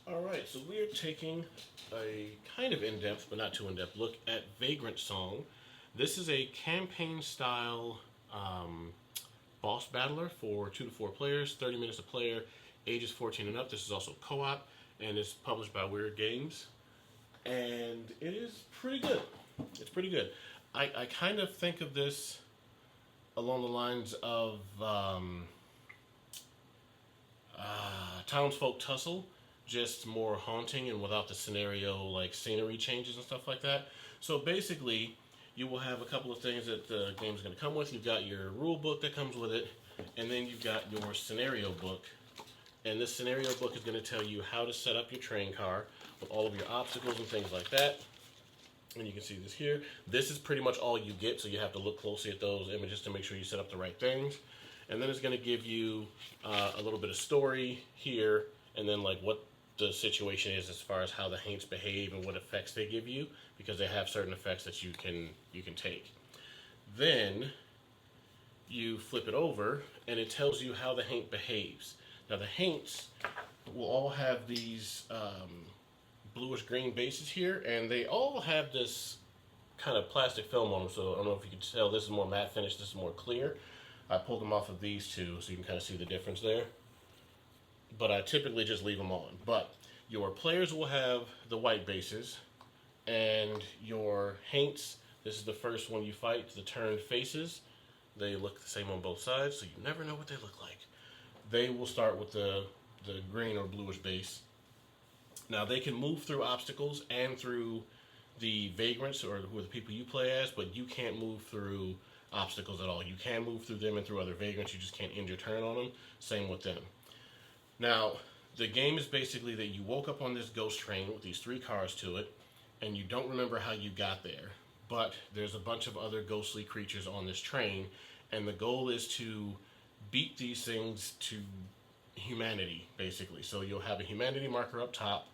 Alright, so we are taking a kind of in-depth, but not too in-depth, look at Vagrant Song. This is a campaign-style boss battler for 2 to 4 players, 30 minutes a player, ages 14 and up. This is also co-op, and it's published by Wyrd Games. And it is pretty good. It's pretty good. I kind of think of this along the lines of Townsfolk Tussle, just more haunting and without the scenario like scenery changes and stuff like that. So basically, you will have a couple of things that the game is going to come with. You've got your rule book that comes with it, and then you've got your scenario book. And this scenario book is going to tell you how to set up your train car with all of your obstacles and things like that. And you can see this here. This is pretty much all you get, so you have to look closely at those images to make sure you set up the right things. And then it's going to give you a little bit of story here, and then like what the situation is as far as how the haints behave and what effects they give you, because they have certain effects that you can take. Then you flip it over, and it tells you how the haint behaves. Now the haints will all have these bluish green bases here, and they all have this kind of plastic film on them. So I don't know if you can tell, this is more matte finish, this is more clear. I pulled them off of these two so you can kind of see the difference there. But I typically just leave them on. But your players will have the white bases, and your haints, this is the first one you fight, the turned faces. They look the same on both sides, so you never know what they look like. They will start with the green or bluish base. Now they can move through obstacles and through the vagrants, or who are the people you play as, but you can't move through obstacles at all. You can move through them and through other vagrants, you just can't end your turn on them. Same with them. Now, the game is basically that you woke up on this ghost train with these 3 cars to it, and you don't remember how you got there. But there's a bunch of other ghostly creatures on this train, and the goal is to beat these things to humanity, basically. So you'll have a humanity marker up top,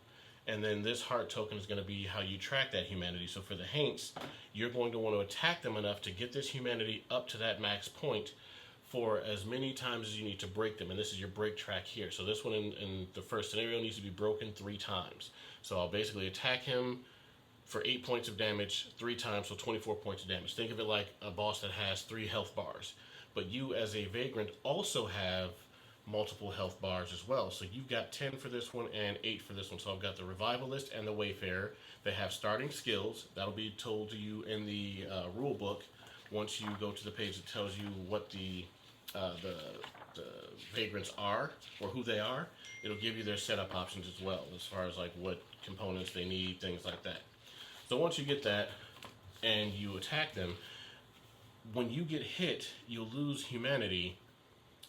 and then this heart token is going to be how you track that humanity. So for the haints, you're going to want to attack them enough to get this humanity up to that max point for as many times as you need to break them. And this is your break track here. So this one in the first scenario needs to be broken 3 times. So I'll basically attack him for 8 points of damage 3 times, so 24 points of damage. Think of it like a boss that has 3 health bars. But you as a vagrant also have multiple health bars as well. So you've got 10 for this one and 8 for this one. So I've got the Revivalist and the Wayfarer. They have starting skills. That'll be told to you in the rule book once you go to the page that tells you what the vagrants are or who they are. It'll give you their setup options as well, as far as like what components they need, things like that. So once you get that and you attack them, when you get hit, you'll lose humanity,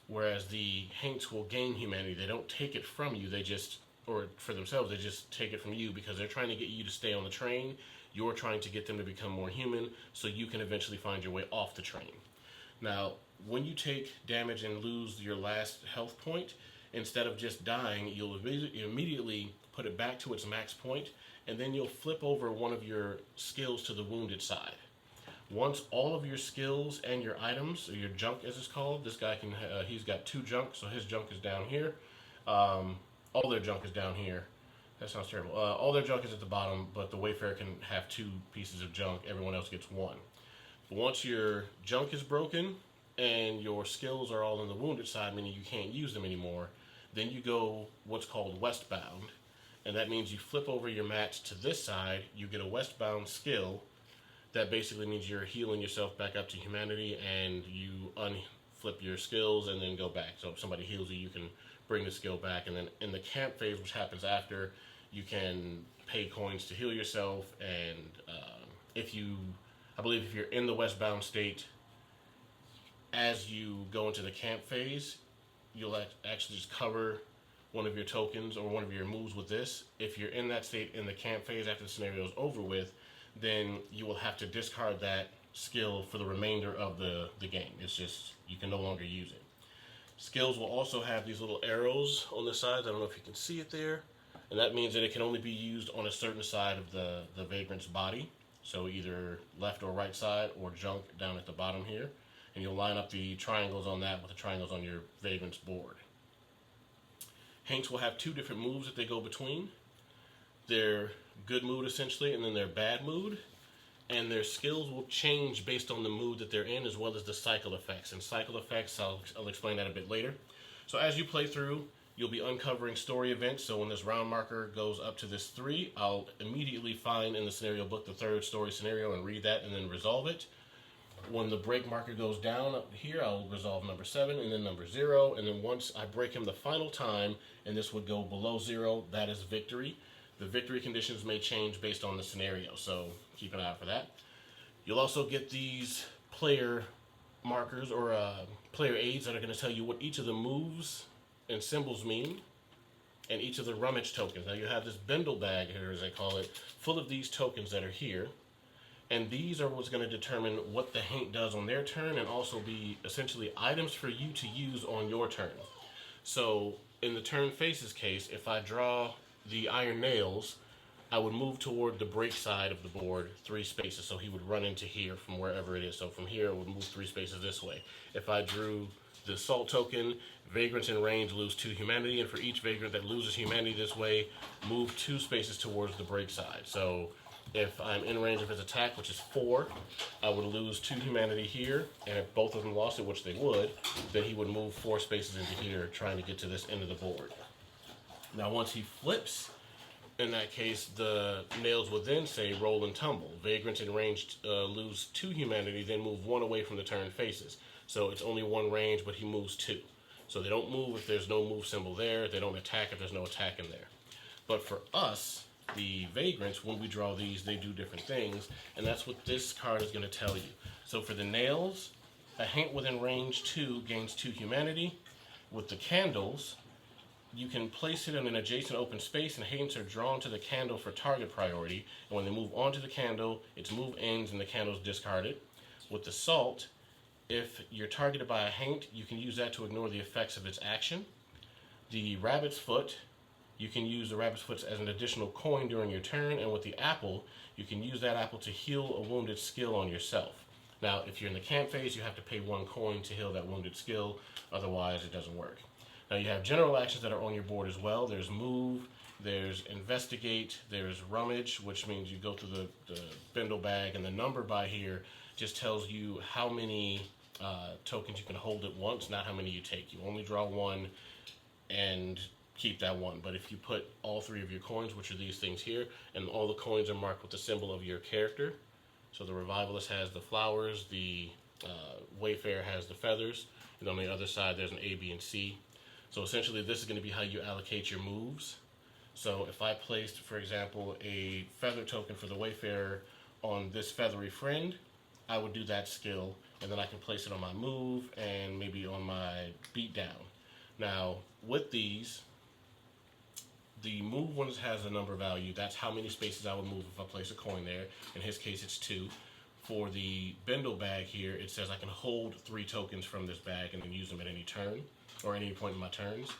whereas the haints will gain humanity. They don't take it from you, they just, or for themselves, they just take it from you because they're trying to get you to stay on the train. You're trying to get them to become more human so you can eventually find your way off the train. Now, when you take damage and lose your last health point, instead of just dying, you'll immediately put it back to its max point, and then you'll flip over one of your skills to the wounded side. Once all of your skills and your items, or your junk as it's called, this guy can, he's got 2 junk, so his junk is down here. All their junk is down here. That sounds terrible. All their junk is at the bottom, but the Wayfarer can have 2 pieces of junk. Everyone else gets 1. But once your junk is broken and your skills are all on the wounded side, meaning you can't use them anymore, then you go what's called westbound. And that means you flip over your match to this side, you get a westbound skill. That basically means you're healing yourself back up to humanity, and you unflip your skills and then go back. So if somebody heals you, you can bring the skill back. And then in the camp phase, which happens after, you can pay coins to heal yourself. And I believe if you're in the westbound state, as you go into the camp phase, you'll actually just cover one of your tokens or one of your moves with this. If you're in that state in the camp phase after the scenario is over with, then you will have to discard that skill for the remainder of the game. It's just, you can no longer use it. Skills will also have these little arrows on the sides. I don't know if you can see it there. And that means that it can only be used on a certain side of the vagrant's body. So either left or right side, or junk down at the bottom here. And you'll line up the triangles on that with the triangles on your vagrant's board. Haints will have two different moves that they go between. Their good mood, essentially, and then their bad mood. And their skills will change based on the mood that they're in, as well as the cycle effects. And cycle effects, I'll explain that a bit later. So as you play through, you'll be uncovering story events. So when this round marker goes up to this 3, I'll immediately find in the scenario book the 3rd story scenario and read that and then resolve it. When the break marker goes down up here, I'll resolve number 7 and then number 0. And then once I break him the final time, and this would go below 0, that is victory. The victory conditions may change based on the scenario, so keep an eye out for that. You'll also get these player markers or player aids that are going to tell you what each of the moves and symbols mean, and each of the rummage tokens. Now you have this bindle bag here, as they call it, full of these tokens that are here. And these are what's going to determine what the Haint does on their turn, and also be essentially items for you to use on your turn. So in the turn faces case, if I draw the iron nails, I would move toward the break side of the board 3 spaces, so he would run into here from wherever it is. So from here, it would move 3 spaces this way. If I drew the assault token, vagrants in range lose 2 humanity, and for each vagrant that loses humanity this way, move 2 spaces towards the break side. So if I'm in range of his attack, which is 4, I would lose 2 humanity here, and if both of them lost it, which they would, then he would move 4 spaces into here, trying to get to this end of the board. Now once he flips, in that case, the nails will then say roll and tumble. Vagrants in range lose 2 humanity, then move 1 away from the turn faces. So it's only 1 range, but he moves 2. So they don't move if there's no move symbol there. They don't attack if there's no attack in there. But for us, the vagrants, when we draw these, they do different things, and that's what this card is going to tell you. So for the nails, a Haint within range 2 gains 2 humanity. With the candles, you can place it in an adjacent open space, and Haints are drawn to the candle for target priority. And when they move onto the candle, its move ends and the candle is discarded. With the salt, if you're targeted by a Haint, you can use that to ignore the effects of its action. The rabbit's foot, you can use the rabbit's foot as an additional coin during your turn. And with the apple, you can use that apple to heal a wounded skill on yourself. Now, if you're in the camp phase, you have to pay 1 coin to heal that wounded skill. Otherwise, it doesn't work. Now you have general actions that are on your board as well. There's move, there's investigate, there's rummage, which means you go through the bindle bag, and the number by here just tells you how many tokens you can hold at once, not how many you take. You only draw 1 and keep that 1. But if you put all 3 of your coins, which are these things here, and all the coins are marked with the symbol of your character. So the Revivalist has the flowers, the Wayfarer has the feathers, and on the other side there's an A, B, and C. So essentially this is going to be how you allocate your moves. So if I placed, for example, a feather token for the Wayfarer on this feathery friend, I would do that skill, and then I can place it on my move and maybe on my beatdown. Now with these, the move one has a number value. That's how many spaces I would move if I place a coin there. In his case, it's 2. For the bindle bag here, it says I can hold 3 tokens from this bag and then use them at any turn, or any point in my turns.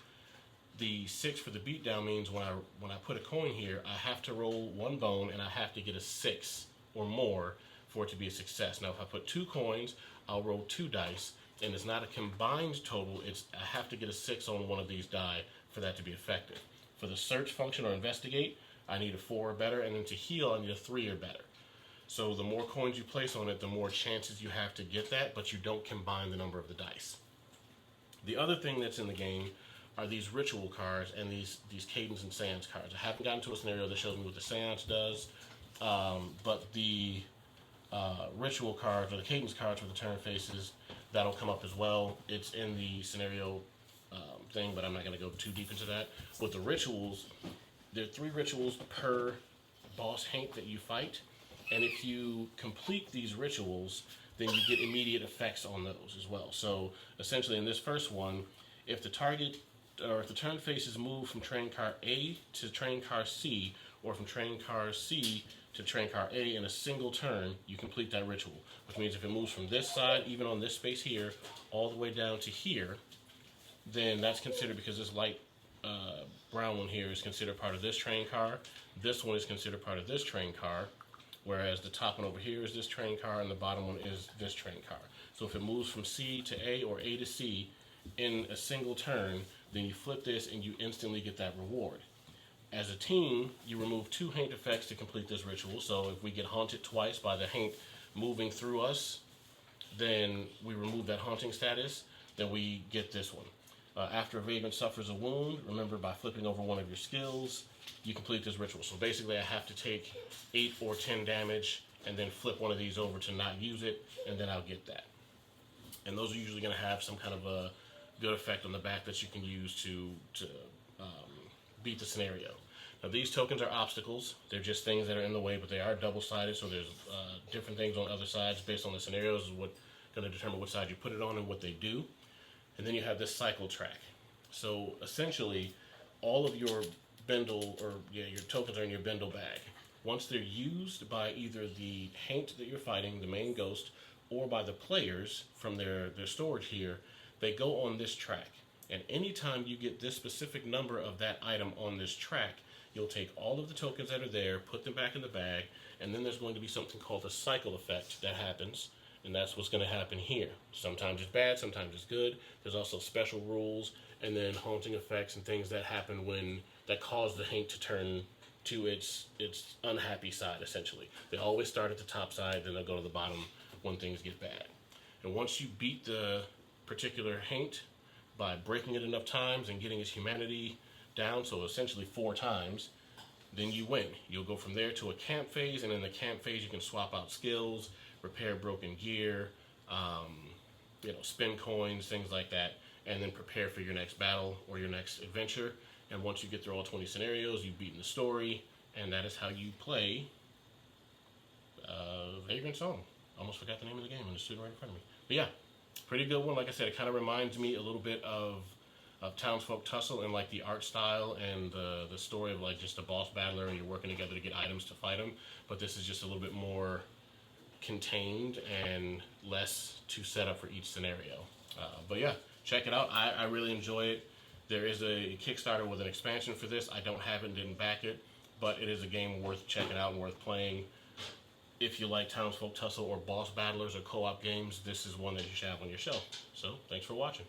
The 6 for the beatdown means when I put a coin here, I have to roll 1 bone and I have to get a 6 or more for it to be a success. Now if I put 2 coins, I'll roll 2 dice, and it's not a combined total, it's I have to get a 6 on one of these die for that to be effective. For the search function or investigate, I need a 4 or better, and then to heal, I need a 3 or better. So the more coins you place on it, the more chances you have to get that, but you don't combine the number of the dice. The other thing that's in the game are these ritual cards and these cadence and seance cards. I haven't gotten to a scenario that shows me what the seance does, but the ritual cards or the cadence cards for the turn faces, that'll come up as well. It's in the scenario thing, but I'm not going to go too deep into that. With the rituals, there are 3 rituals per boss Haint that you fight, and if you complete these rituals, then you get immediate effects on those as well. So essentially in this first one, if the target or if the turn faces move from train car A to train car C, or from train car C to train car A in a single turn, you complete that ritual. Which means if it moves from this side, even on this space here, all the way down to here, then that's considered, because this light brown one here is considered part of this train car. This one is considered part of this train car, whereas the top one over here is this train car and the bottom one is this train car. So if it moves from C to A or A to C in a single turn, then you flip this and you instantly get that reward. As a team, you remove 2 haint effects to complete this ritual. So if we get haunted twice by the haint moving through us, then we remove that haunting status, then we get this one. After a vagrant suffers a wound, remember by flipping over one of your skills, you complete this ritual. So basically I have to take 8 or 10 damage and then flip one of these over to not use it, and then I'll get that. And those are usually going to have some kind of a good effect on the back that you can use to beat the scenario. Now these tokens are obstacles. They're just things that are in the way, but they are double-sided, so there's different things on other sides based on the scenarios is what going to determine what side you put it on and what they do. And then you have this cycle track. So essentially, all of your bindle, or your tokens are in your bindle bag. Once they're used by either the haint that you're fighting, the main ghost, or by the players from their storage here, they go on this track. And anytime you get this specific number of that item on this track, you'll take all of the tokens that are there, put them back in the bag, and then there's going to be something called a cycle effect that happens, and that's what's going to happen here. Sometimes it's bad, sometimes it's good. There's also special rules, and then haunting effects and things that happen that cause the haint to turn to its unhappy side, essentially. They always start at the top side, then they'll go to the bottom when things get bad. And once you beat the particular haint by breaking it enough times and getting its humanity down, so essentially 4 times, then you win. You'll go from there to a camp phase, and in the camp phase you can swap out skills, repair broken gear, spend coins, things like that, and then prepare for your next battle or your next adventure. And once you get through all 20 scenarios, you've beaten the story, and that is how you play Vagrant Song. Almost forgot the name of the game, and it's sitting right in front of me. But yeah, pretty good one. Like I said, it kind of reminds me a little bit of Townsfolk Tussle and like the art style and the story of like just a boss battler and you're working together to get items to fight them. But this is just a little bit more contained and less to set up for each scenario. But yeah, check it out. I really enjoy it. There is a Kickstarter with an expansion for this. I don't have it and didn't back it, but it is a game worth checking out and worth playing. If you like Townsfolk Tussle or boss battlers or co-op games, this is one that you should have on your shelf. So, thanks for watching.